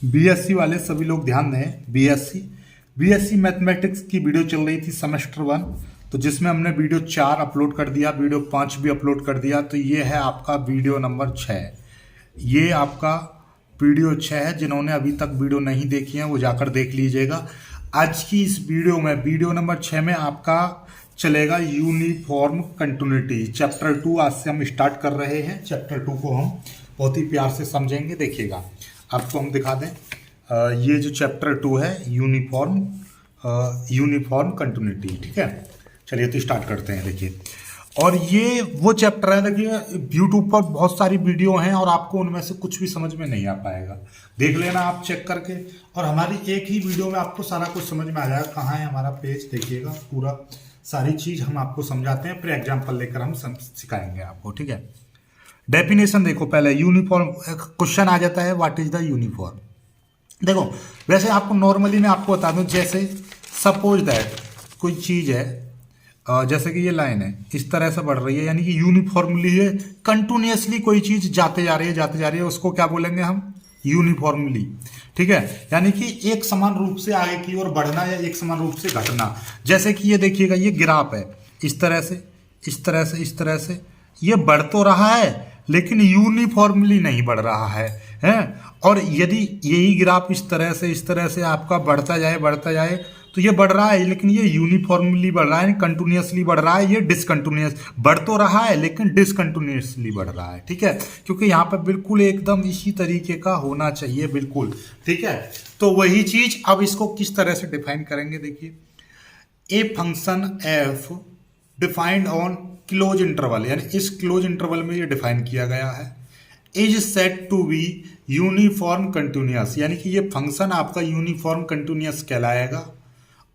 BSc वाले सभी लोग ध्यान दें। बीएससी मैथमेटिक्स की वीडियो चल रही थी सेमेस्टर 1, तो जिसमें हमने वीडियो 4 अपलोड कर दिया, वीडियो 5 भी अपलोड कर दिया। तो ये है आपका वीडियो नंबर 6। ये आपका वीडियो 6 है। जिन्होंने अभी तक वीडियो नहीं देखी है वो जाकर देख लीजिएगा। आज की इस वीडियो में, वीडियो नंबर 6 में आपका चलेगा यूनिफॉर्म कंटिन्यूटी चैप्टर 2। आज से हम स्टार्ट कर रहे हैं। चैप्टर 2 को हम बहुत ही प्यार से समझेंगे। देखिएगा, आपको हम दिखा दें, ये जो चैप्टर 2 है यूनिफॉर्म कंटिन्यूटी। ठीक है, चलिए तो स्टार्ट करते हैं। देखिए, और ये वो चैप्टर है, देखिए यूट्यूब पर बहुत सारी वीडियो हैं और आपको उनमें से कुछ भी समझ में नहीं आ पाएगा। देख लेना आप चेक करके, और हमारी एक ही वीडियो में आपको सारा कुछ समझ में आ जाएगा। कहाँ है हमारा पेज, देखिएगा, पूरा सारी चीज हम आपको समझाते हैं। फिर एग्जाम्पल लेकर हम सिखाएंगे आपको। ठीक है, डेफिनेशन देखो पहले। यूनिफॉर्म क्वेश्चन आ जाता है, व्हाट इज द यूनिफॉर्म। देखो, वैसे आपको नॉर्मली मैं आपको बता दूं, जैसे सपोज दैट कोई चीज है, जैसे कि ये लाइन है, इस तरह से बढ़ रही है, यानी कि यूनिफॉर्मली है, कंटिन्यूअसली कोई चीज जाते जा रही है, उसको क्या बोलेंगे हम? यूनिफॉर्मली। ठीक है, यानी कि एक समान रूप से आगे की ओर बढ़ना या एक समान रूप से घटना। जैसे कि ये देखिएगा, ये ग्राफ है, इस तरह से इस तरह से इस तरह से ये बढ़ तो रहा है लेकिन यूनिफॉर्मली नहीं बढ़ रहा है। और यदि यही ग्राफ इस तरह से आपका बढ़ता जाए तो ये बढ़ रहा है, लेकिन ये यूनिफॉर्मली बढ़ रहा है, कंटिन्यूअसली बढ़ रहा है। ये डिसकंटिन्यूअस बढ़ तो रहा है लेकिन डिसकंटिन्यूअसली बढ़ रहा है। ठीक है, क्योंकि यहाँ पे बिल्कुल एकदम इसी तरीके का होना चाहिए, बिल्कुल। ठीक है, तो वही चीज अब इसको किस तरह से डिफाइन करेंगे। देखिए, ए function f defined on close interval, यानी इस क्लोज इंटरवल में ये डिफाइन किया गया है, is said to be uniform continuous, यानी कि ये फंक्शन आपका यूनिफॉर्म कंटिन्यूअस कहलाएगा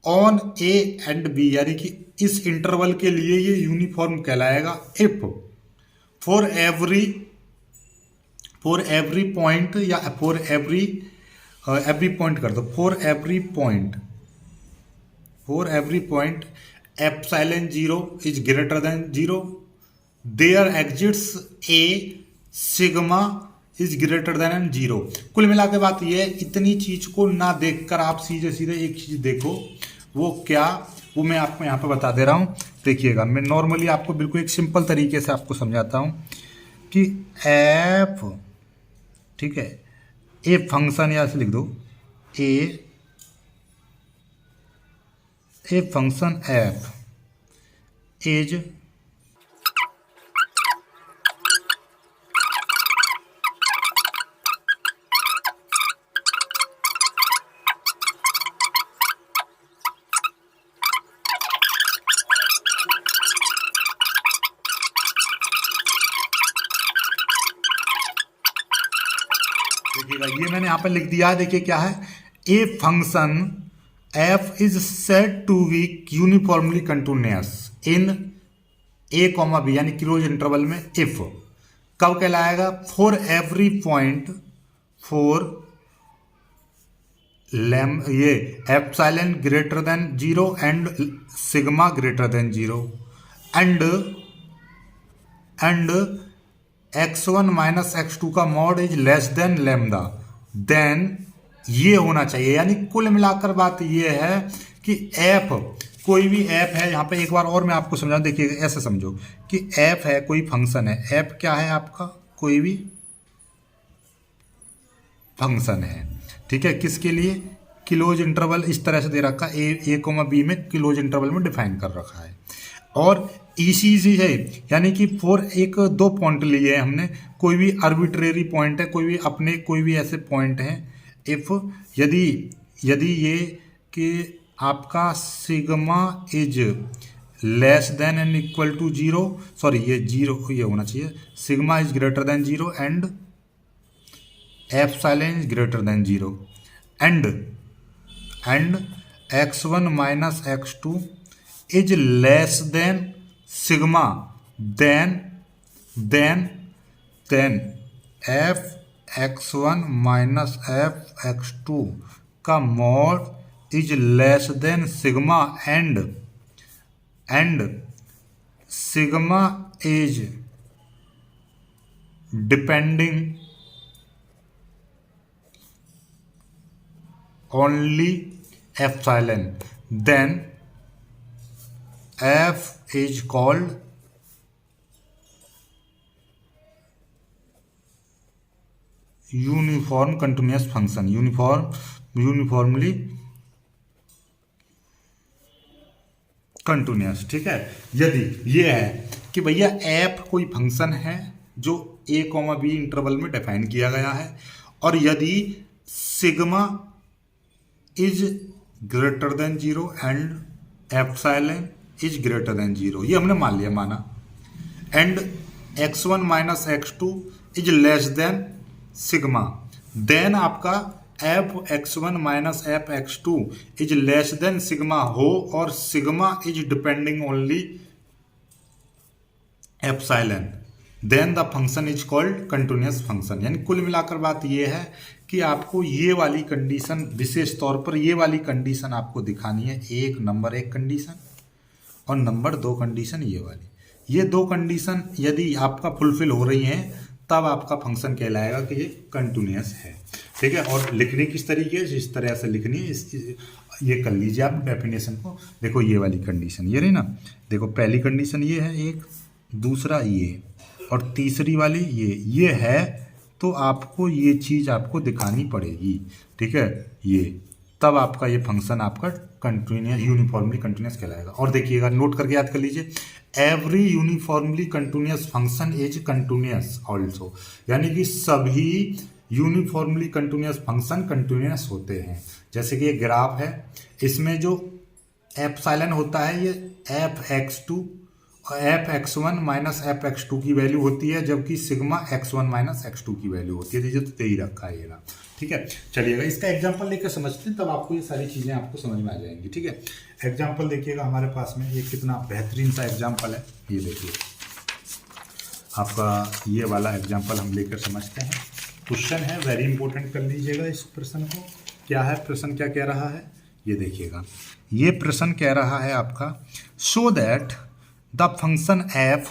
ऑन ए एंड बी, यानी कि इस इंटरवल के लिए ये यूनिफॉर्म कहलाएगा इफ फॉर एवरी पॉइंट, या फॉर एवरी पॉइंट कर दो, for every point epsilon 0 is greater than 0, there exists a sigma is greater than 0। कुल मिला के बात ये है, इतनी चीज को ना देखकर आप सीधे सीधे एक चीज देखो, वो क्या, वो मैं आपको यहाँ पे बता दे रहा हूँ। देखिएगा, मैं नॉर्मली आपको बिल्कुल एक सिंपल तरीके से आपको समझाता हूँ कि एफ, ठीक है, ए फंक्शन, या ऐसे लिख दो, ए फंक्शन एफ इज देखिएगा, ये मैंने यहां पर लिख दिया है। देखिए क्या है, a function f is said to be uniformly continuous in a comma b, यानी क्लोज इंटरवल में इफ कब कहलाएगा? फॉर एवरी पॉइंट, फॉर ये epsilon greater than 0 and sigma greater than 0 and x1 minus x2 का mod is less than lambda, then ये होना चाहिए। यानी कुल मिलाकर बात ये है कि f, कोई भी f है, यहाँ पे एक बार और मैं आपको समझाऊं। देखिए, ऐसे समझो कि f है, कोई फंक्शन है, f क्या है आपका? कोई भी फंक्शन है। ठीक है, किसके लिए? क्लोज इंटरवल इस तरह से दे रखा है, ए कोमा बी में क्लोज इंटरवल में डिफाइन कर रखा है। और इसी से है, यानी कि फॉर एक दो पॉइंट लिए हैं हमने, कोई भी आर्बिट्रेरी पॉइंट है, कोई भी ऐसे पॉइंट हैं, इफ यदि ये कि आपका sigma is less than and equal to 0, sorry ये 0 ये होना चाहिए, sigma is greater than 0 and epsilon is greater than 0 and x1 minus x2 is less than sigma, then f x1 minus f x2 का mod is less than sigma and sigma is depending only epsilon, then f is called uniform continuous function, uniformly continuous. ठीक है, यदि ये है कि भैया F कोई function है जो a कॉमा बी इंटरवल में डिफाइन किया गया है, और यदि sigma is greater than 0 and epsilon is greater than 0, ये हमने मान लिया, माना, and x1 minus x2 is less than sigma, then आपका f x1 minus f x2 is less than sigma हो, और sigma is depending only epsilon, then the function is called continuous function. यानी कुल मिलाकर बात यह है कि आपको ये वाली कंडीशन, विशेष तौर पर ये वाली कंडीशन आपको दिखानी है, एक नंबर एक कंडीशन और नंबर 2 कंडीशन ये वाली। ये 2 कंडीशन यदि आपका फुलफिल हो रही हैं तब आपका फंक्शन कहलाएगा कि ये कंटिन्यूअस है। ठीक है, और लिखनी किस तरीके से, इस तरह से लिखनी है, ये कर लीजिए आप डेफिनेशन को। देखो ये वाली कंडीशन ये रही ना, देखो पहली कंडीशन ये है एक, दूसरा ये, और तीसरी वाली ये है, तो आपको ये चीज़ आपको दिखानी पड़ेगी। ठीक है, ये तब आपका ये फंक्शन आपका कंटिन्यूअस, यूनिफॉर्मली कंटिन्यूअस कहलाएगा। और देखिएगा, नोट करके याद कर लीजिए, every uniformly continuous function is continuous also, यानी कि सभी यूनिफॉर्मली कंटिन्यूअस फंक्शन कंटिन्यूअस होते हैं। जैसे कि ये ग्राफ है, इसमें जो एप्सिलॉन होता है ये एफ x2 और F x1 minus f x2 की वैल्यू होती है, जबकि सिग्मा x1 माइनस x2 की वैल्यू होती है। तो यही रखा है ये ना। ठीक है, चलिएगा इसका एग्जांपल लेकर समझते हैं, तब आपको ये सारी चीज़ें आपको समझ में आ जाएंगी। ठीक है, एग्जांपल देखिएगा हमारे पास में, ये कितना बेहतरीन सा एग्जांपल है। ये देखिए आपका ये वाला एग्जांपल हम लेकर समझते हैं। क्वेश्चन है, वेरी इंपॉर्टेंट, कर लीजिएगा इस प्रश्न को। क्या है प्रश्न, क्या कह रहा है, ये देखिएगा। ये प्रश्न कह रहा है आपका, show that the function f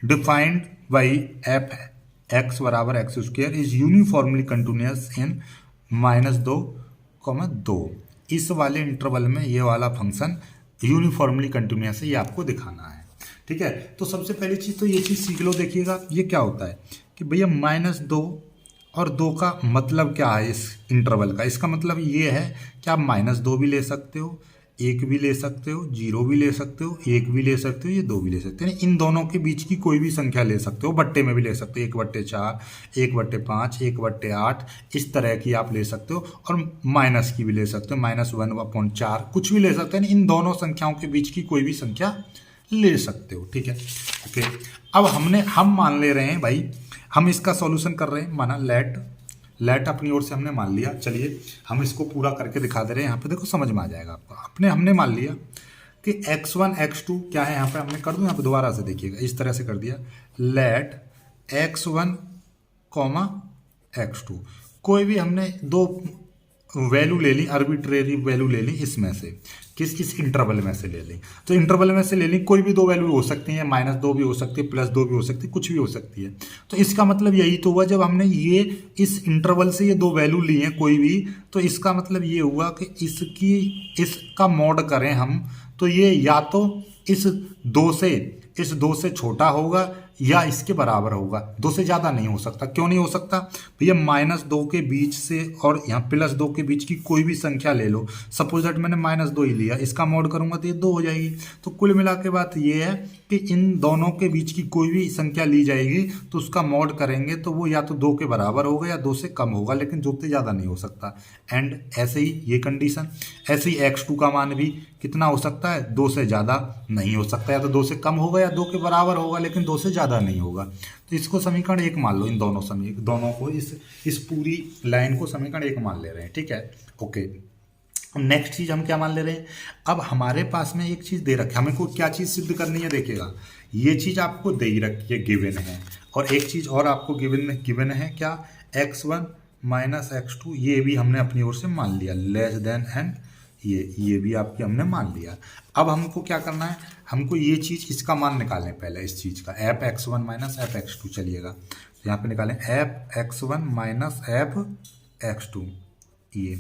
defined by f x बराबर x square is uniformly continuous in -2, इस वाले इंटरवल में ये वाला फंक्शन यूनिफॉर्मली कंटिन्यूअस है, ये आपको दिखाना है। ठीक है, तो सबसे पहली चीज़ तो ये चीज़ सीख लो। देखिएगा ये क्या होता है कि भैया -2 और 2 का मतलब क्या है इस इंटरवल का, इसका मतलब ये है कि आप -2 भी ले सकते हो, 1 भी ले सकते हो, 0 भी ले सकते हो, 1 भी ले सकते हो, ये 2 भी ले सकते हो। इन दोनों के बीच की कोई भी संख्या ले सकते हो, बट्टे में भी ले सकते हो, 1/4, 1/5, 1/8, इस तरह की आप ले सकते हो, और माइनस की भी ले सकते हो, -1/4, कुछ भी ले सकते हो। इन दोनों संख्याओं के बीच की कोई भी संख्या ले सकते हो। ठीक है, ओके। अब हम मान ले रहे हैं भाई, हम इसका सॉल्यूशन कर रहे हैं, माना लेट अपनी ओर से हमने मान लिया। चलिए हम इसको पूरा करके दिखा दे रहे हैं, यहाँ पे देखो समझ में आ जाएगा आपको। हमने मान लिया कि x1 x2 क्या है, यहाँ पे हमने कर दूँ, यहाँ पे दोबारा से देखिएगा, इस तरह से कर दिया, लेट x1, x2, कोई भी हमने 2 वैल्यू ले ली, आर्बिट्रेरी वैल्यू ले ली, इसमें से किस इंटरवल में से ले ली, तो इंटरवल में से ले ली, कोई भी 2 वैल्यू हो सकती हैं, -2 भी हो सकती है, +2 भी हो सकती है, कुछ भी हो सकती है। तो इसका मतलब यही तो हुआ, जब हमने ये इस इंटरवल से ये 2 वैल्यू ली हैं कोई भी, तो इसका मतलब ये हुआ कि इसका मॉड करें हम, तो ये या तो इस 2 से छोटा होगा या इसके बराबर होगा, 2 से ज़्यादा नहीं हो सकता। क्यों नहीं हो सकता भैया, -2 के बीच से और यहाँ +2 के बीच की कोई भी संख्या ले लो, सपोज दैट मैंने -2 ही लिया, इसका मॉड करूँगा तो ये 2 हो जाएगी। तो कुल मिला के बात ये है कि इन दोनों के बीच की कोई भी संख्या ली जाएगी तो उसका मॉड करेंगे तो वो या तो 2 के बराबर होगा या 2 से कम होगा, लेकिन 2 से ज़्यादा नहीं हो सकता। एंड ऐसे ही ये कंडीशन, ऐसे ही x2 का मान भी कितना हो सकता है, 2 से ज़्यादा नहीं हो सकता, या तो 2 से कम होगा या 2 के बराबर होगा, लेकिन 2 से ज़्यादा नहीं होगा। तो इसको समीकरण 1 मान लो, इन दोनों को इस पूरी लाइन को समीकरण 1 मान ले रहे हैं। ठीक है, ओके। नेक्स्ट चीज़ हम क्या मान ले रहे हैं, अब हमारे पास में एक चीज़ दे रखी है, हमें को क्या चीज़ सिद्ध करनी है। देखिएगा ये चीज़ आपको दे ही रखी है, गिवन है, और एक चीज़ और आपको गिवन है क्या, x1 माइनस x2, ये भी हमने अपनी ओर से मान लिया, लेस देन, एंड ये भी आपके हमने मान लिया। अब हमको क्या करना है, हमको ये चीज़, इसका मान निकालें पहले, इस चीज़ का F x1 minus f x2। चलिएगा तो यहाँ पे निकालें F x1 minus f x2, ये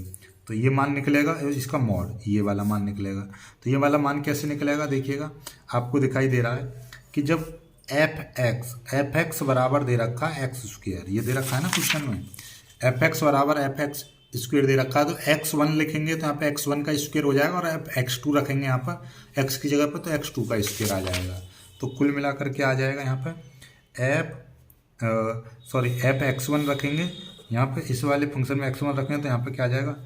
तो ये मान निकलेगा, इसका मॉड ये वाला मान निकलेगा। तो ये वाला मान कैसे निकलेगा, देखिएगा आपको दिखाई दे रहा है कि जब एफ एक्स बराबर दे रखा है एक्स स्क्वायर, ये दे रखा है ना क्वेश्चन में, एफ एक्स बराबर एफ एक्स स्क्वायर दे रखा है, तो x1 लिखेंगे तो यहाँ पे x1 का स्क्वायर हो जाएगा, और x2 रखेंगे यहाँ पर x की जगह पर तो x2 का स्क्वायर आ जाएगा। तो कुल मिलाकर के आ जाएगा यहाँ पे एफ x1 रखेंगे यहाँ पे, इस वाले फंक्शन में x1 रखेंगे तो यहाँ पे क्या आ जाएगा,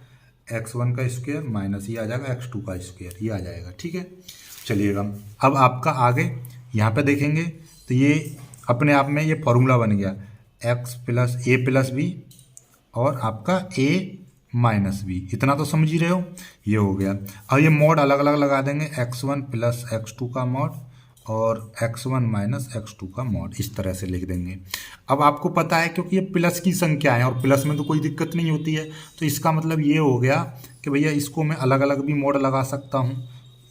x1 का स्क्वायर माइनस ये आ जाएगा x2 का स्क्वायर, ये आ जाएगा। ठीक है, चलिएगा अब आपका आगे यहाँ पे देखेंगे तो ये अपने आप में ये फॉर्मूला बन गया, x प्लस ए प्लस बी और आपका a माइनस बी, इतना तो समझ ही रहे हो, ये हो गया। अब ये मॉड अलग अलग लगा देंगे, x1 प्लस x2 का मॉड और x1 माइनस x2 का मॉड, इस तरह से लिख देंगे। अब आपको पता है क्योंकि ये प्लस की संख्या है और प्लस में तो कोई दिक्कत नहीं होती है, तो इसका मतलब ये हो गया कि भैया इसको मैं अलग अलग भी मॉड लगा सकता हूँ।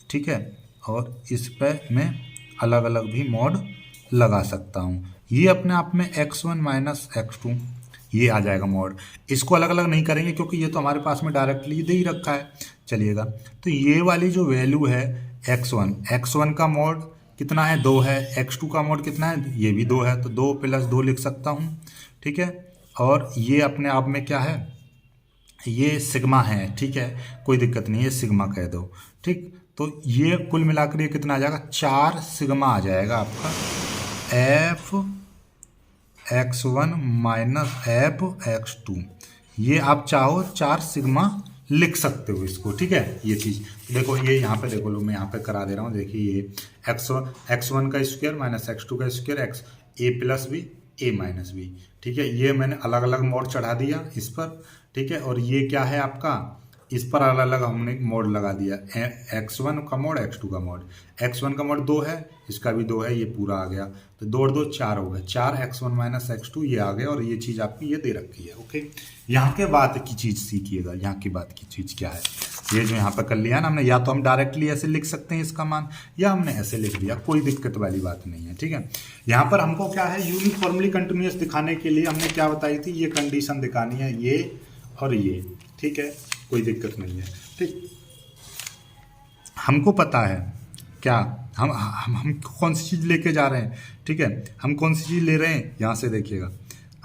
ठीक है, और इस पर मैं अलग अलग भी मॉड लगा सकता हूँ। ये अपने आप में x1 माइनस x2 ये आ जाएगा मॉड। इसको अलग अलग नहीं करेंगे क्योंकि ये तो हमारे पास में डायरेक्टली दे ही रखा है। चलिएगा, तो ये वाली जो वैल्यू है x1 का मॉड कितना है, 2 है, x2 का मॉड कितना है, ये भी 2 है, तो 2 प्लस 2 लिख सकता हूँ। ठीक है, और ये अपने आप में क्या है, ये सिग्मा है। ठीक है, कोई दिक्कत नहीं है, सिग्मा कह दो। ठीक, तो ये कुल मिलाकर ये कितना आ जाएगा, 4 सिग्मा आ जाएगा आपका f x1 minus f x2। ये आप चाहो 4 सिग्मा लिख सकते हो इसको। ठीक है, ये चीज़ देखो, ये यहाँ पे देखो लो, मैं यहाँ पे करा दे रहा हूँ। देखिए ये x1 का स्क्वायर माइनस x2 का स्क्वायर x ए प्लस बी ए माइनस बी। ठीक है, ये मैंने अलग अलग मोड चढ़ा दिया इस पर। ठीक है, और ये क्या है आपका, इस पर अलग अलग हमने मोड लगा दिया, x1 का मोड x2 का मोड। x1 का मोड 2 है, इसका भी 2 है, ये पूरा आ गया, तो 2 और 2 4 हो गए, 4 x1 माइनस x2 ये आ गया, और ये चीज़ आपकी ये दे रखी है। ओके, यहाँ के बाद की चीज़ सीखिएगा, यहाँ की बात की चीज़ क्या है, ये जो यहाँ पर कर लिया ना हमने, या तो हम डायरेक्टली ऐसे लिख सकते हैं इसका मान, या हमने ऐसे लिख दिया, कोई दिक्कत वाली बात नहीं है। ठीक है, यहाँ पर हमको क्या है, यूनिफॉर्मली कंटिन्यूस दिखाने के लिए हमने क्या बताई थी, ये कंडीशन दिखानी है, ये और ये। ठीक है, कोई दिक्कत नहीं है। ठीक, हमको पता है क्या, हम कौन सी चीज़ लेके जा रहे हैं। ठीक है, हम कौन सी चीज़ ले रहे हैं, यहाँ से देखिएगा,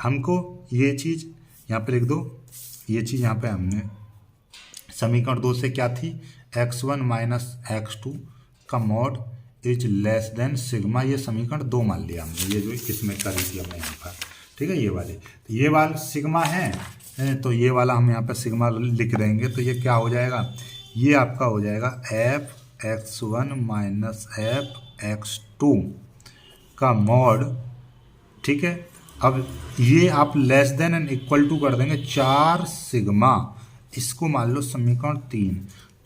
हमको ये चीज़ यहाँ पे लिख दो, ये चीज़ यहाँ पे हमने समीकरण 2 से क्या थी, x1 माइनस x2 का mod is less than sigma, ये समीकरण 2 मान लिया हमने, ये जो इसमें करी थी हमने यहाँ पर। ठीक है, ये वाले, तो ये वाला सिग्मा है, तो ये वाला हम यहाँ पे सिग्मा लिख देंगे, तो ये क्या हो जाएगा, ये आपका हो जाएगा F x1 minus f x2 का मॉड। ठीक है, अब ये आप less than and equal to कर देंगे 4 सिग्मा, इसको मान लो समीकरण 3।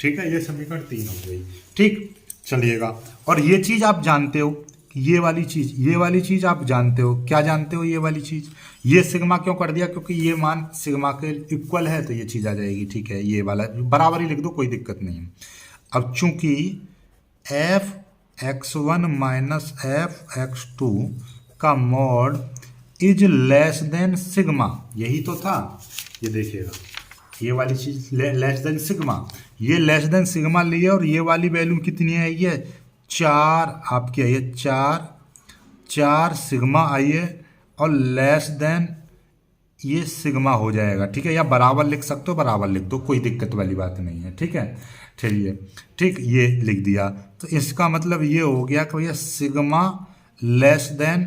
ठीक है, ये समीकरण 3 हो गई। ठीक, चलिएगा, और ये चीज़ आप जानते हो, ये वाली चीज़ आप जानते हो, क्या जानते हो, ये वाली चीज़, ये सिग्मा क्यों कर दिया, क्योंकि ये मान सिग्मा के इक्वल है, तो ये चीज़ आ जाएगी। ठीक है, ये वाला बराबर ही लिख दो, कोई दिक्कत नहीं है। अब चूंकि F x1 minus f x2 का mod is less than sigma, यही तो था, ये देखिएगा, ये वाली चीज़ लेस देन सिग्मा, ये लेस देन सिग्मा लिए, और ये वाली वैल्यू कितनी है, ये 4 आपकी आई है, 4 सिग्मा आई है, और लेस देन ये सिग्मा हो जाएगा। ठीक है, या बराबर लिख सकते हो, बराबर लिख दो, कोई दिक्कत वाली बात नहीं है। ठीक है, चलिए, ठीक, ये लिख दिया, तो इसका मतलब ये हो गया कि भैया सिग्मा लेस देन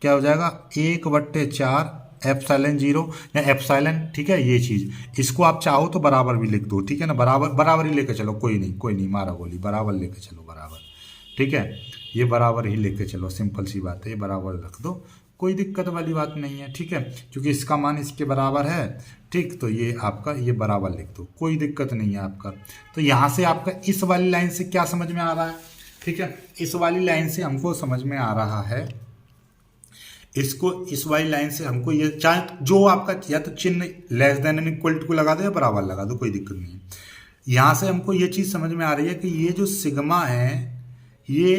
क्या हो जाएगा, 1/4 एप्सिलॉन 0 या एप्सिलॉन। ठीक है, ये चीज़, इसको आप चाहो तो बराबर भी लिख दो। ठीक है ना, बराबर ही लेके चलो, कोई नहीं मारा गोली, बराबर लेके चलो, बराबर। ठीक है, ये बराबर ही लेके चलो, सिंपल सी बात है, ये बराबर रख दो, कोई दिक्कत वाली बात नहीं है। ठीक है, क्योंकि इसका मान इसके बराबर है। ठीक, तो ये आपका ये बराबर लिख दो, कोई दिक्कत नहीं है आपका। तो यहाँ से आपका इस वाली लाइन से क्या समझ में आ रहा है, ठीक है, इस वाली लाइन से हमको समझ में आ रहा है, इसको इस वाली लाइन से हमको ये, चाहे जो आपका या तो चिन्ह less than and equal to को लगा दो या बराबर लगा दो, कोई दिक्कत नहीं है। यहाँ से हमको ये चीज़ समझ में आ रही है कि ये जो सिग्मा है ये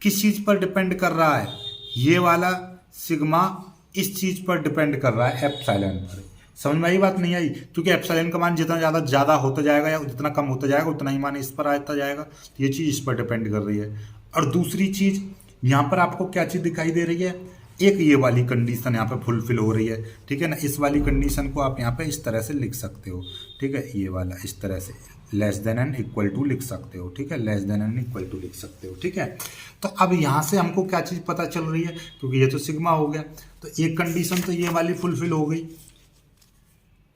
किस चीज़ पर डिपेंड कर रहा है, ये वाला सिग्मा इस चीज़ पर डिपेंड कर रहा है, एप्सिलॉन पर। समझ में आई बात नहीं आई? क्योंकि एप्सिलॉन का मान जितना ज़्यादा होता जाएगा या जितना कम होता जाएगा उतना ही मान इस पर आता जाएगा। तो ये चीज़ इस पर डिपेंड कर रही है। और दूसरी चीज़ यहाँ पर आपको क्या चीज़ दिखाई दे रही है, एक ये वाली कंडीशन यहाँ पे फुलफिल हो रही है, ठीक है ना। इस वाली कंडीशन को आप यहाँ पे इस तरह से लिख सकते हो, ठीक है, ये वाला इस तरह से less than and equal to लिख सकते हो, ठीक है, less than and equal to लिख सकते हो, ठीक है। तो अब यहाँ से हमको क्या चीज़ पता चल रही है, क्योंकि ये तो सिग्मा हो गया, तो एक कंडीशन तो ये वाली फुलफिल हो गई,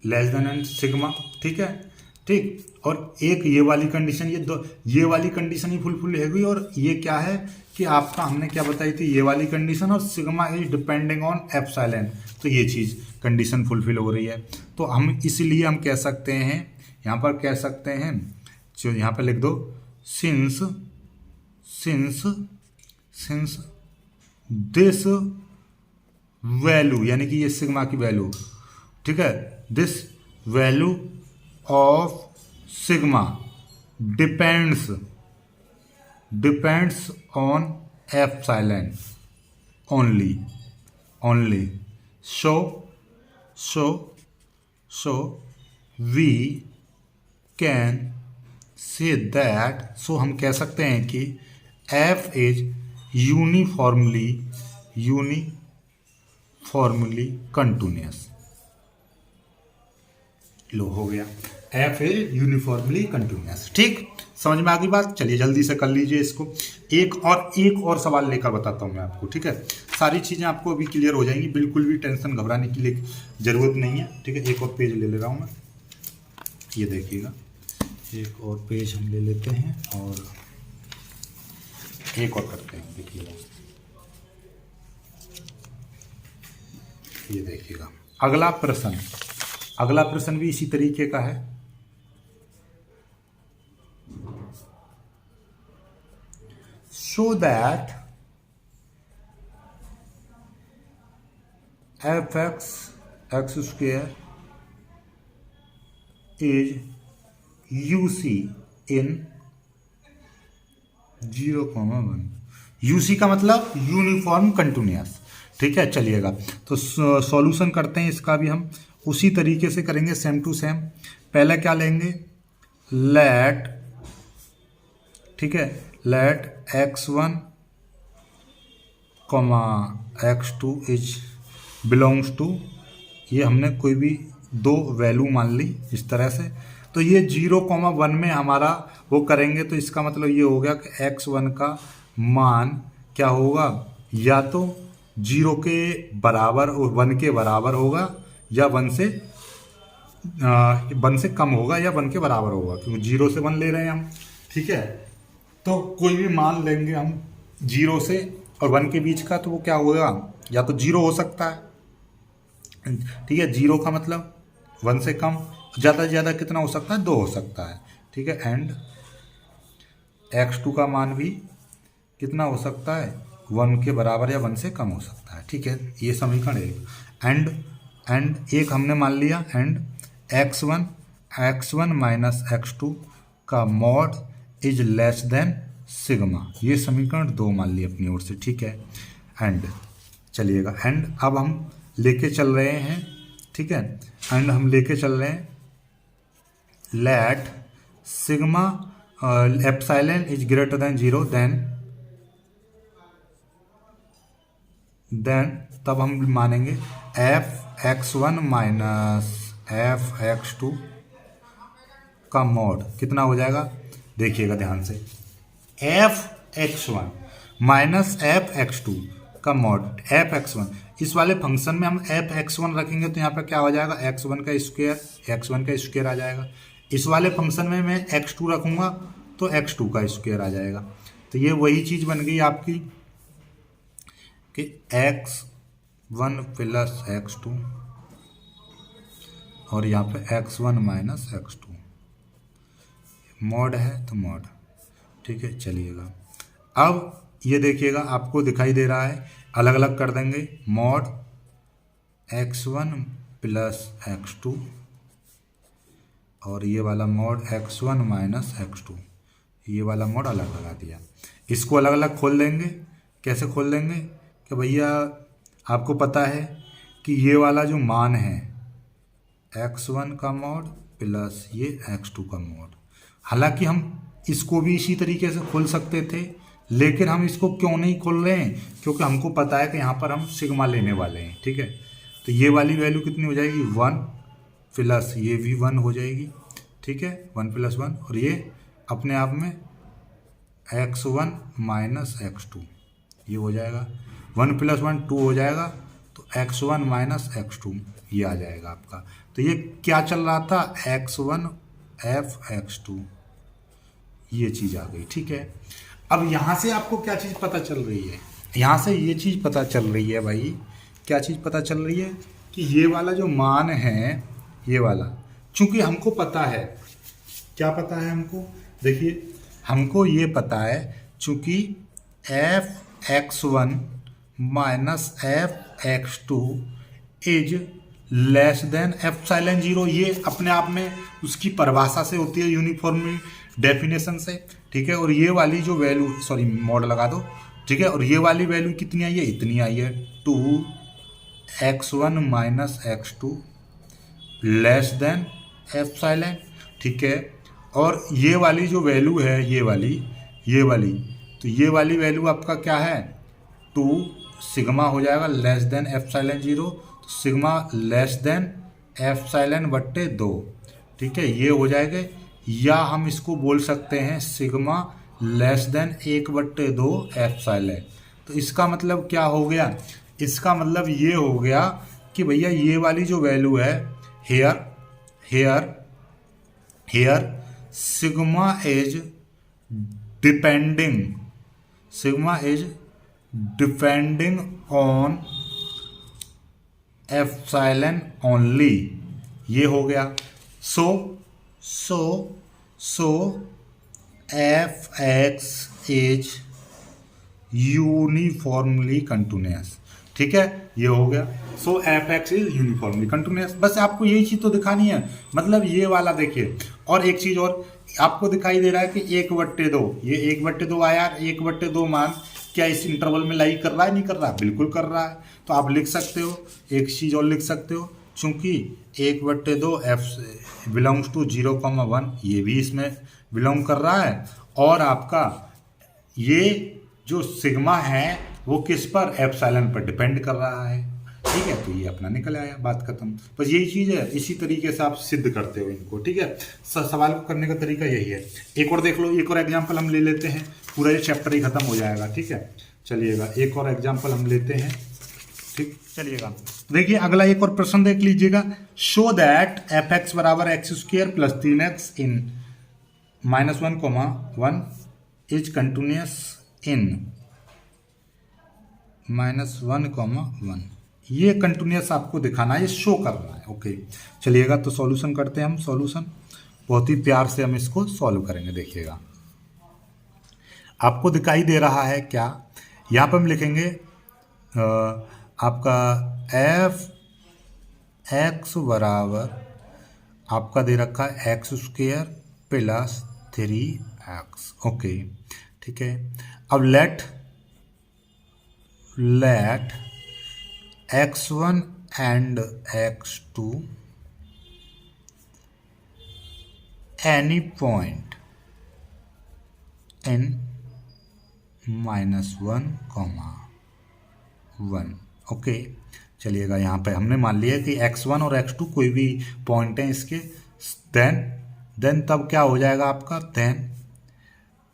लेस देन एन सिग्मा, ठीक है, ठीक। और एक ये वाली कंडीशन, ये वाली कंडीशन ही फुलफिल हो गई। और ये क्या है कि आपका हमने क्या बताई थी, ये वाली कंडीशन, और sigma is depending on epsilon, तो ये चीज़ कंडीशन फुलफिल हो रही है। तो हम इसलिए हम कह सकते हैं, यहाँ पर कह सकते हैं, जो यहाँ पर लिख दो, सिंस दिस वैल्यू, यानी कि ये सिग्मा की वैल्यू, ठीक है, this value of sigma depends on epsilon only so we can say that, so हम कह सकते हैं कि f is uniformly continuous। लो हो गया, एफ ए यूनिफॉर्मली कंटिन्यूअस, ठीक, समझ में आ गई बात। चलिए जल्दी से कर लीजिए इसको। एक और सवाल लेकर बताता हूँ मैं आपको, ठीक है। सारी चीज़ें आपको अभी क्लियर हो जाएंगी, बिल्कुल भी टेंशन घबराने की लिए ज़रूरत नहीं है, ठीक है। एक और पेज ले रहा हूँ मैं, ये देखिएगा, एक और पेज हम ले लेते हैं और एक और करते हैं, देखिएगा, ये देखिएगा। अगला प्रश्न भी इसी तरीके का है। Show that F x square is UC in 0,1। UC का मतलब यूनिफॉर्म कंटिन्यूअस, ठीक है। चलिएगा, तो सॉल्यूशन करते हैं इसका भी, हम उसी तरीके से करेंगे, सेम टू सेम। पहले क्या लेंगे, लेट, ठीक है, late x1, x2 is belongs to, ये हमने कोई भी दो वैल्यू मान ली इस तरह से। तो ये 0,1 में हमारा वो करेंगे, तो इसका मतलब ये हो गया कि x1 का मान क्या होगा, या तो 0 के बराबर और 1 के बराबर होगा, या 1 से कम होगा, या 1 के बराबर होगा, क्योंकि 0 से 1 ले रहे हैं हम, ठीक है। तो कोई भी मान लेंगे हम 0 से और 1 के बीच का, तो वो क्या होगा, या तो 0 हो सकता है, ठीक है, 0 का मतलब 1 से कम, ज़्यादा से ज़्यादा कितना हो सकता है, 2 हो सकता है, ठीक है। एंड x2 का मान भी कितना हो सकता है, 1 के बराबर या 1 से कम हो सकता है, ठीक है। ये समीकरण एक। एंड एक हमने मान लिया, एंड x1 माइनस x2 का mod is less than sigma, ये समीकरण 2 मान लिया अपनी ओर से, ठीक है। एंड चलिएगा, एंड अब हम लेके चल रहे हैं, ठीक है, एंड हम लेके चल रहे हैं let sigma epsilon is greater than 0, then तब हम मानेंगे f(x1 माइनस f(x2) का मॉड कितना हो जाएगा, देखिएगा ध्यान से, f(x1 माइनस f(x2) का मॉड f(x1), इस वाले फंक्शन में हम f(x1) रखेंगे तो यहाँ पे क्या हो जाएगा, x1 का स्क्वायर आ जाएगा। इस वाले फंक्शन में मैं x2 रखूँगा तो x2 का स्क्वायर आ जाएगा। तो ये वही चीज़ बन गई आपकी कि x1 प्लस x2 और यहाँ पे x1 माइनस x2 मॉड है तो मॉड, ठीक है। चलिएगा, अब ये देखिएगा आपको दिखाई दे रहा है, अलग अलग कर देंगे, मॉड x1 प्लस x2 और ये वाला मॉड x1 माइनस x2, ये वाला मॉड अलग लगा दिया। इसको अलग अलग खोल देंगे, कैसे खोल देंगे कि भैया आपको पता है कि ये वाला जो मान है, x1 का मॉड प्लस ये x2 का मॉड। हालांकि हम इसको भी इसी तरीके से खोल सकते थे, लेकिन हम इसको क्यों नहीं खोल रहे हैं, क्योंकि हमको पता है कि यहाँ पर हम सिग्मा लेने वाले हैं। ठीक है, तो ये वाली वैल्यू कितनी हो जाएगी 1 प्लस ये भी 1 हो जाएगी। ठीक है, 1 + 1 और ये अपने आप में x1 माइनस x2 ये हो जाएगा। 1 + 1 2 हो जाएगा, तो x1 माइनस x2 ये आ जाएगा आपका। तो ये क्या चल रहा था, x1 f x2 ये चीज़ आ गई। ठीक है, अब यहाँ से आपको क्या चीज़ पता चल रही है, यहाँ से ये चीज़ पता चल रही है भाई, क्या चीज़ पता चल रही है कि ये वाला जो मान है, ये वाला, चूंकि हमको पता है, क्या पता है हमको, देखिए हमको ये पता है चूंकि f x1 minus f x2 is less than epsilon 0, ये अपने आप में उसकी परिभाषा से होती है, यूनिफॉर्म डेफिनेशन से। ठीक है, और ये वाली जो वैल्यू, सॉरी मॉड लगा दो। ठीक है, और ये वाली वैल्यू कितनी आई है, इतनी आई है 2x1 minus x2 less than epsilon. ठीक है, और ये वाली जो वैल्यू है, ये वाली तो ये वाली वैल्यू आपका क्या है 2 सिग्मा हो जाएगा लेस देन एप्सिलॉन 0, तो सिग्मा लेस देन एप्सिलॉन बट्टे 2। ठीक है, ये हो जाएगा, या हम इसको बोल सकते हैं सिग्मा लेस देन 1/2 एप्सिलॉन। तो इसका मतलब क्या हो गया, इसका मतलब ये हो गया कि भैया ये वाली जो वैल्यू है here sigma is depending on epsilon only, ये हो गया। So f x is uniformly continuous. ठीक है, ये हो गया। So f x is uniformly continuous. बस आपको यही चीज़ तो दिखानी है, मतलब ये वाला देखिए। और एक चीज़ और आपको दिखाई दे रहा है कि 1/2, ये 1/2 आया, 1/2 मान क्या इस इंटरवल में लाई कर रहा है, नहीं कर रहा, बिल्कुल कर रहा है। तो आप लिख सकते हो, एक चीज़ और लिख सकते हो, चूंकि 1/2 एफ बिलोंग्स टू 0,1, ये भी इसमें बिलोंग कर रहा है। और आपका ये जो सिग्मा है वो किस पर, एप्सिलॉन पर डिपेंड कर रहा है। ठीक है, तो ये अपना निकल आया, बात खत्म। बस यही चीज़ है, इसी तरीके से आप सिद्ध करते हो इनको। ठीक है, सवाल को करने का तरीका यही है। एक और देख लो, एक और एग्जाम्पल हम ले लेते हैं, पूरा ये चैप्टर ही खत्म हो जाएगा। ठीक है, चलिएगा एक और एग्जाम्पल हम लेते हैं। ठीक, चलिएगा देखिए अगला एक और प्रश्न देख लीजिएगा। शो दैट एफ एक्स बराबर x² plus 3x in -1,1 is continuous in -1,1, ये कंटिन्यूअस आपको दिखाना है, ये शो करना है। ओके, चलिएगा तो सॉल्यूशन करते हैं हम। सॉल्यूशन बहुत ही प्यार से हम इसको सॉल्व करेंगे। देखिएगा आपको दिखाई दे रहा है क्या, यहाँ पर हम लिखेंगे आपका एफ एक्स बराबर आपका दे रखा है x² प्लस 3x। ओके, ठीक है, अब let x1 and x2 any point in -1,1। Okay, चलिएगा यहाँ पे हमने मान लिया कि x1 और x2 कोई भी पॉइंट हैं इसके, देन तब क्या हो जाएगा आपका, देन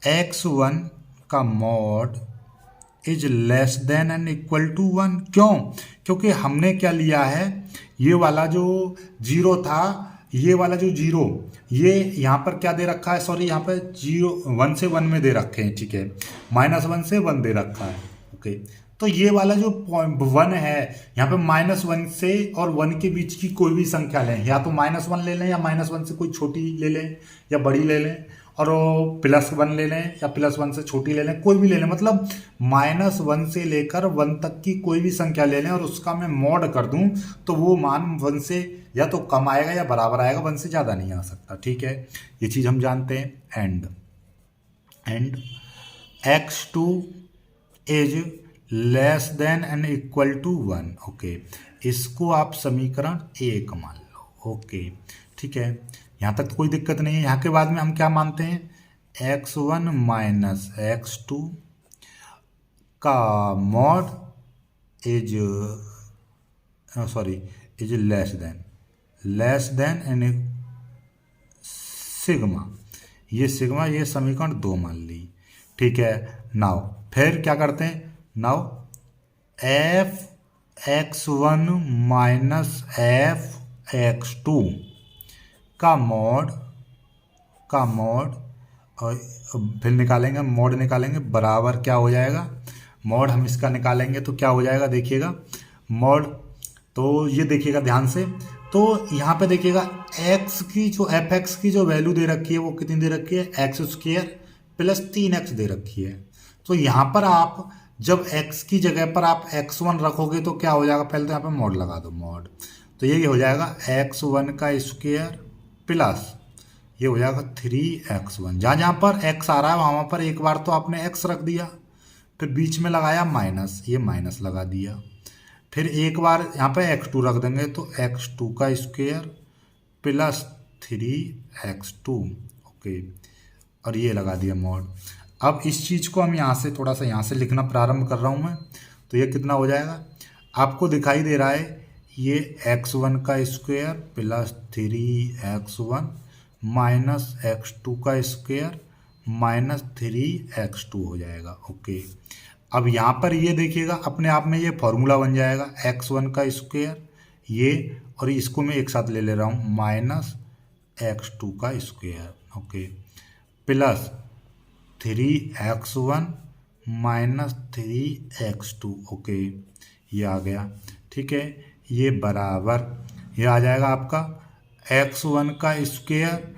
x1 का mod is less than and equal to 1। क्यों, क्योंकि हमने क्या लिया है, ये वाला जो 0 था, ये वाला जो 0, ये यहाँ पर क्या दे रखा है, सॉरी यहाँ पर 1 से 1 में दे रखे हैं। ठीक है, -1 से 1 दे रखा है। ओके, तो ये वाला जो 1 है, यहाँ पे -1 से और 1 के बीच की कोई भी संख्या लें, या तो -1 ले लें, या -1 से कोई छोटी ले लें, या बड़ी ले लें, और +1 ले लें, या +1 से छोटी ले लें, कोई भी ले लें, मतलब -1 से लेकर 1 तक की कोई भी संख्या ले लें और उसका मैं मॉड कर दूं तो वो मान 1 से या तो कम आएगा या बराबर आएगा, 1 से ज़्यादा नहीं आ सकता। ठीक है, ये चीज़ हम जानते हैं। And x2 is less than and equal to 1। Okay, इसको आप समीकरण 1 मान लो। ओके, ठीक है, यहाँ तक कोई दिक्कत नहीं है। यहाँ के बाद में हम क्या मानते हैं, x1 माइनस x2 का mod is sorry is less than and sigma, ये सिग्मा, ये समीकरण 2 मान ली, ठीक है। नाउ फिर क्या करते हैं, नाउ f(x1 माइनस f(x2) का मॉड और फिर निकालेंगे, मॉड निकालेंगे, बराबर क्या हो जाएगा, मॉड हम इसका निकालेंगे तो क्या हो जाएगा, देखिएगा मॉड, तो ये देखिएगा ध्यान से, तो यहाँ पे देखिएगा x की जो fx की जो वैल्यू दे रखी है वो कितनी दे रखी है, x² प्लस 3x दे रखी है। तो यहाँ पर आप जब x की जगह पर आप x1 रखोगे तो क्या हो जाएगा, पहले तो यहाँ पे मॉड लगा दो, मॉड, तो ये हो जाएगा x1 का स्क्वायर प्लस ये हो जाएगा 3x1। जहाँ जहाँ पर x आ रहा है वहाँ पर एक बार तो आपने x रख दिया, फिर बीच में लगाया माइनस, ये माइनस लगा दिया, फिर एक बार यहाँ पे x2 रख देंगे तो x2 का स्क्वायर प्लस 3x2, ओके, और ये लगा दिया मॉड। अब इस चीज़ को हम यहाँ से थोड़ा सा यहाँ से लिखना प्रारंभ कर रहा हूँ मैं, तो ये कितना हो जाएगा, आपको दिखाई दे रहा है ये x1 का square plus 3x1 minus x2 का स्क्वायर माइनस 3x2 हो जाएगा, ओके। अब यहाँ पर ये देखिएगा अपने आप में ये फॉर्मूला बन जाएगा, x1 का स्क्वायर ये, और इसको मैं एक साथ ले रहा हूँ, माइनस x2 का square, okay, plus 3x1 minus 3x2, okay, ये आ गया, ठीक है, ये बराबर ये आ जाएगा आपका x1 का स्क्वायर,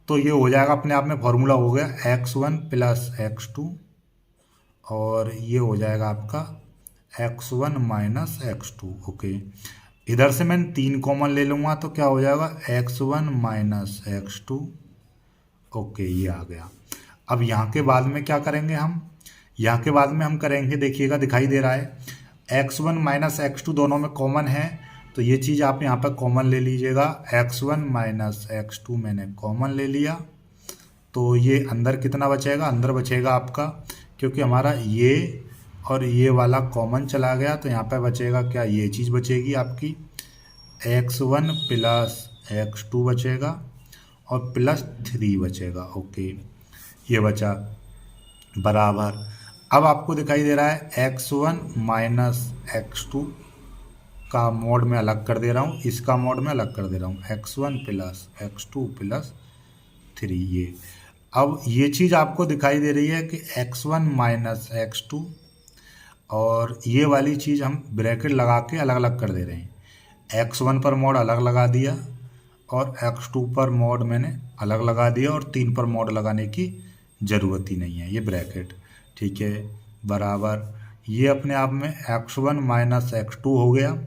तो ये हो जाएगा अपने आप में फॉर्मूला हो गया x1 प्लस x2, और ये हो जाएगा आपका x1 माइनस x2, ओके। इधर से मैं 3 कॉमन ले लूँगा तो क्या हो जाएगा x1 माइनस x2, ओके, ये आ गया। अब यहाँ के बाद में क्या करेंगे हम, यहाँ के बाद में हम करेंगे, देखिएगा दिखाई दे रहा है x1 माइनस x2 दोनों में कॉमन है, तो ये चीज़ आप यहाँ पर कॉमन ले लीजिएगा, x1 माइनस x2 मैंने कॉमन ले लिया, तो ये अंदर कितना बचेगा, अंदर बचेगा आपका, क्योंकि हमारा ये और ये वाला कॉमन चला गया, तो यहाँ पे बचेगा क्या, ये चीज़ बचेगी आपकी x1 प्लस x2 बचेगा और प्लस 3 बचेगा, ओके, ये बचा, बराबर। अब आपको दिखाई दे रहा है x1 माइनस x2 का मोड में अलग कर दे रहा हूँ, इसका मोड में अलग कर दे रहा हूँ, x1 प्लस x2 प्लस 3, ये। अब ये चीज़ आपको दिखाई दे रही है कि x1 माइनस x2, और ये वाली चीज़ हम ब्रैकेट लगा के अलग अलग कर दे रहे हैं, x1 पर मोड अलग लगा दिया और x2 पर मोड मैंने अलग लगा दिया, और 3 पर मोड लगाने की ज़रूरत ही नहीं है, ये ब्रैकेट, ठीक है, बराबर। ये अपने आप में x1 माइनस x2 हो गया,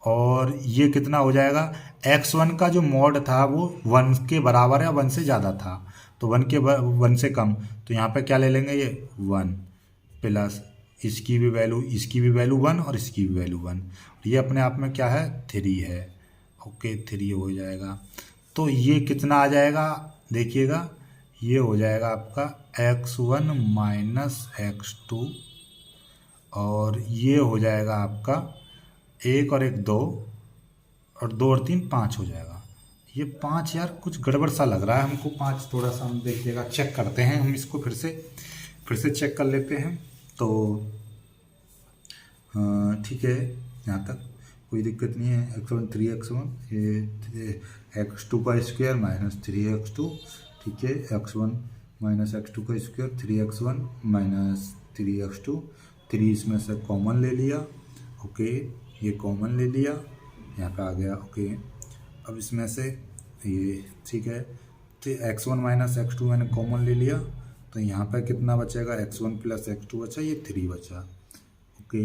और ये कितना हो जाएगा, x1 का जो मोड था वो 1 के बराबर है, 1 से ज़्यादा था, तो 1 से कम, तो यहाँ पे क्या ले लेंगे, ये 1 प्लस इसकी भी वैल्यू 1 और इसकी भी वैल्यू 1, ये अपने आप में क्या है, 3 है, ओके, 3 हो जाएगा। तो ये कितना आ जाएगा, देखिएगा ये हो जाएगा आपका x1 माइनस x2, और ये हो जाएगा आपका 1 और 1 2, और 2 और 3 5 हो जाएगा। ये 5 यार कुछ गड़बड़ सा लग रहा है हमको, 5 थोड़ा सा हम देखिएगा चेक करते हैं, हम इसको फिर से चेक कर लेते हैं, तो ठीक है, यहाँ तक कोई दिक्कत नहीं है। x1 3x1, ये x2 का स्क्वायर माइनस 3x2, ठीक है, x1 माइनस x2 का स्क्वायर 3x1 माइनस 3x2, 3 इसमें से कॉमन ले लिया, ओके, ये कॉमन ले लिया, यहाँ पे आ गया, ओके। अब इसमें से ये, ठीक है, तो x1 माइनस x2 मैंने कॉमन ले लिया, तो यहाँ पे कितना बचेगा, x1 प्लस x2 बचा, ये 3 बचा, ओके,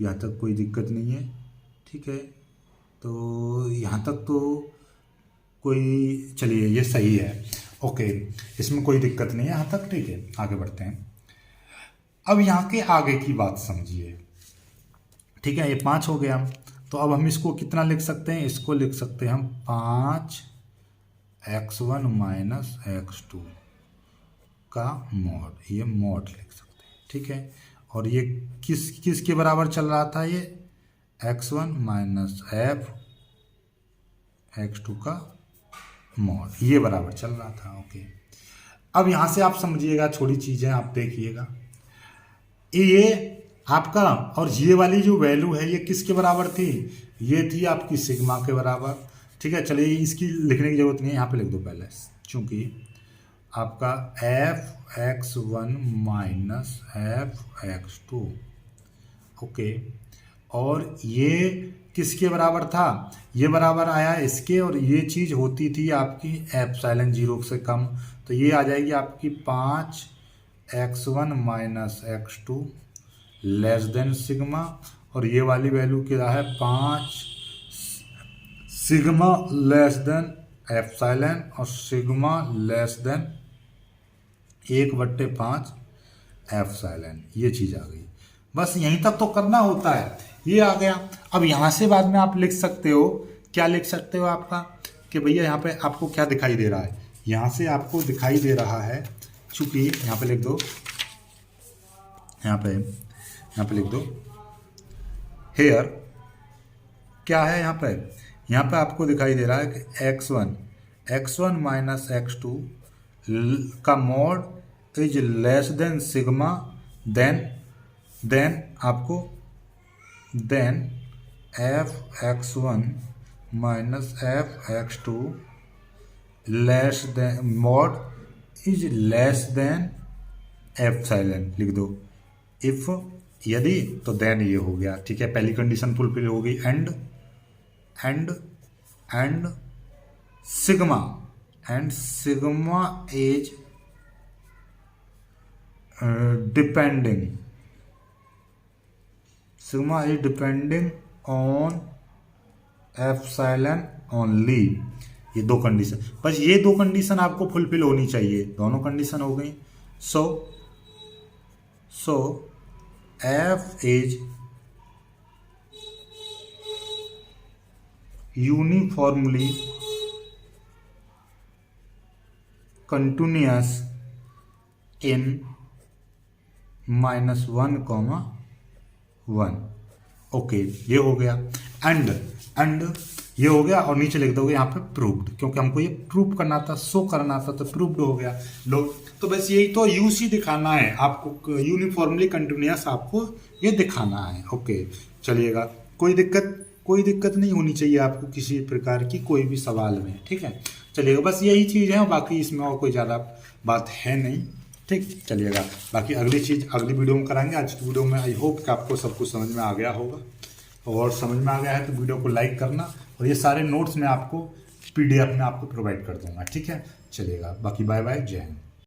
यहाँ तक कोई दिक्कत नहीं है, ठीक है, तो यहाँ तक तो कोई, चलिए ये सही है, ओके, इसमें कोई दिक्कत नहीं है यहाँ तक, ठीक है, आगे बढ़ते हैं। अब यहाँ के आगे की बात समझिए, ठीक है, ये 5 हो गया, तो अब हम इसको कितना लिख सकते हैं, इसको लिख सकते हैं हम 5x1 माइनस x2 का मॉड, ये मॉड लिख सकते हैं, ठीक है। और ये किस के बराबर चल रहा था, ये x1 माइनस f x2 का मॉड, ये बराबर चल रहा था। ओके, अब यहाँ से आप समझिएगा, छोटी चीज़ें आप देखिएगा, ये आपका और ये वाली जो वैल्यू है ये किसके बराबर थी, ये थी आपकी सिग्मा के बराबर, ठीक है। चलिए इसकी लिखने की जरूरत नहीं है, यहाँ पे लिख दो पहले, चूंकि आपका f(x1) माइनस f(x2), ओके। और ये किसके बराबर था, ये बराबर आया इसके, और ये चीज़ होती थी आपकी एप्सिलॉन 0 से कम, तो ये आ जाएगी आपकी 5x1 minus x2 less than sigma, और ये वाली वैल्यू क्या है 5 सिग्मा लेस देन एप्सिलॉन, और सिग्मा लेस देन 1/5 एप्सिलॉन, ये चीज़ आ गई। बस यहीं तक तो करना होता है, ये आ गया। अब यहाँ से बाद में आप लिख सकते हो, क्या लिख सकते हो आपका, कि भैया यहाँ पे आपको क्या दिखाई दे रहा है, यहाँ से आपको दिखाई दे रहा है, चूंकि यहाँ पे लिख दो, यहाँ पे लिख दो हेयर, क्या है यहाँ पे आपको दिखाई दे रहा है कि x1 माइनस x2 का mod is less than sigma, then आपको f(x1) minus f(x2) less than mod is less than epsilon लिख दो। इफ यदि तो देन ये हो गया, ठीक है, पहली कंडीशन फुलफिल हो गई। And sigma is depending on epsilon only, ये दो कंडीशन, बस ये दो कंडीशन आपको फुलफिल होनी चाहिए, दोनों कंडीशन हो गई। सो f is uniformly continuous in -1,1। Okay, ये हो गया। एंड ये हो गया, और नीचे लिख दोगे यहाँ पे प्रूव्ड, क्योंकि हमको ये प्रूव करना था, शो करना था, तो प्रूव्ड हो गया। लो, तो बस यही तो यूसी दिखाना है आपको, यूनिफॉर्मली कंटिन्यूअस आपको ये दिखाना है। ओके, चलिएगा, कोई दिक्कत नहीं होनी चाहिए आपको किसी प्रकार की कोई भी सवाल में, ठीक है। चलिएगा, बस यही चीज़ है, बाकी इसमें और कोई ज़्यादा बात है नहीं, ठीक। चलिएगा, बाकी अगली चीज़ अगली वीडियो में कराएंगे। आज की वीडियो में आई होप कि आपको सब कुछ समझ में आ गया होगा, और समझ में आ गया है तो वीडियो को लाइक करना, और ये सारे नोट्स मैं आपको PDF में आपको प्रोवाइड कर दूंगा, ठीक है। चलिएगा, बाकी बाय बाय, जय हिंद।